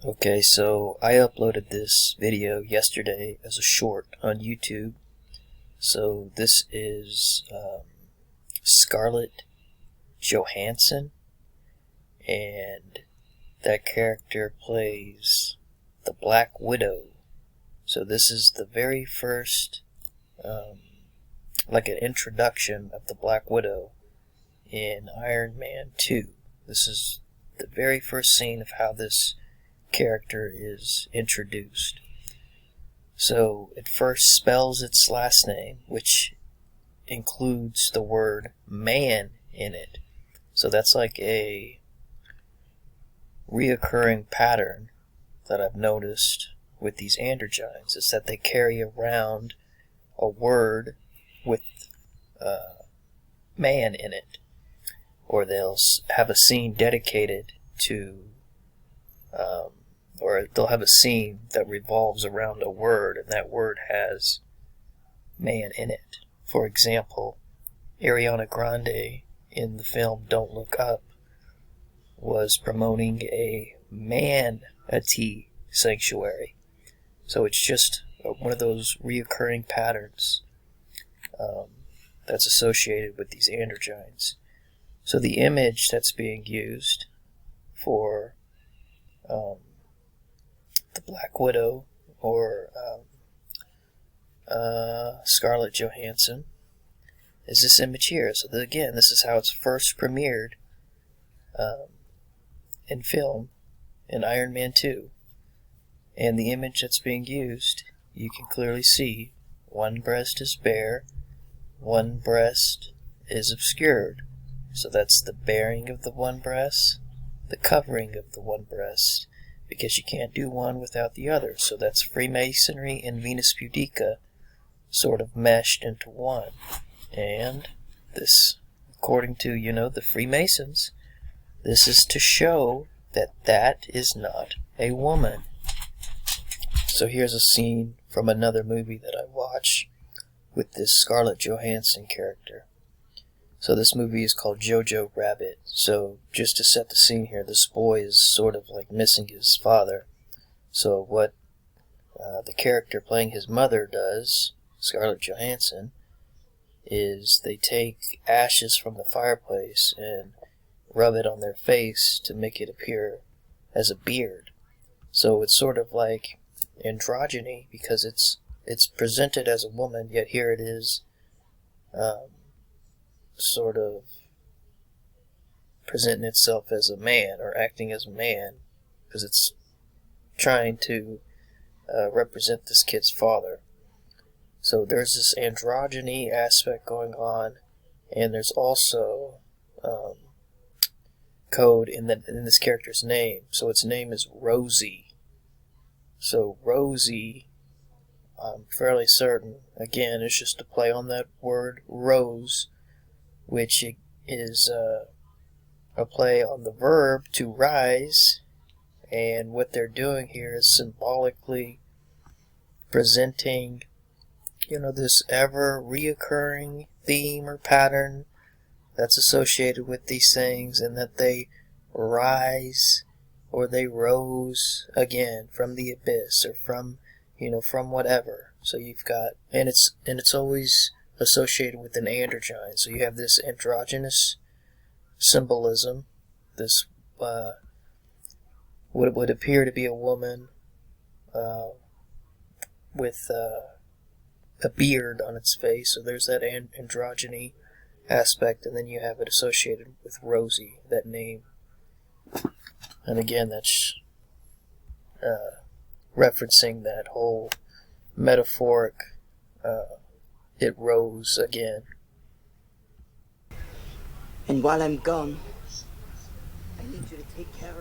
Okay, so I uploaded this video yesterday as a short on YouTube. So this is Scarlett Johansson, and that character plays the Black Widow. So this is the very first, like an introduction of the Black Widow in Iron Man 2. This is the very first scene of how this character is introduced. So it first spells its last name, which includes the word man in it. So that's like a reoccurring pattern that I've noticed with these androgynes, is that they carry around a word with man in it, or they'll have a scene dedicated to or they'll have a scene that revolves around a word, and that word has man in it. For example, Ariana Grande in the film Don't Look Up was promoting a manatee sanctuary. So it's just one of those reoccurring patterns that's associated with these androgynes. So the image that's being used for the Black Widow, or Scarlett Johansson, is this image here. So again, this is how it's first premiered in film in Iron Man 2. And the image that's being used, you can clearly see one breast is bare, one breast is obscured. So that's the bearing of the one breast, the covering of the one breast, because you can't do one without the other. So that's Freemasonry and Venus Pudica sort of meshed into one. And this, according to, the Freemasons, this is to show that that is not a woman. So here's a scene from another movie that I watched with this Scarlett Johansson character. So this movie is called Jojo Rabbit. So just to set the scene here, this boy is sort of like missing his father. So what the character playing his mother does, Scarlett Johansson, is they take ashes from the fireplace and rub it on their face to make it appear as a beard. So it's sort of like androgyny, because it's presented as a woman, yet here it is sort of presenting itself as a man, or acting as a man, because it's trying to represent this kid's father. So there's this androgyny aspect going on, and there's also code in this character's name. So its name is Rosie. So Rosie, I'm fairly certain, again, it's just a play on that word rose, which is a play on the verb to rise. And what they're doing here is symbolically presenting, this ever reoccurring theme or pattern that's associated with these things, and that they rise, or they rose again from the abyss, or from whatever. So you've got, and it's always associated with an androgyne. So you have this androgynous symbolism, this what would appear to be a woman with a beard on its face. So there's that androgyny aspect, and then you have it associated with Rosie, that name. And again, that's referencing that whole metaphoric it rose again. And while I'm gone, I need you to take care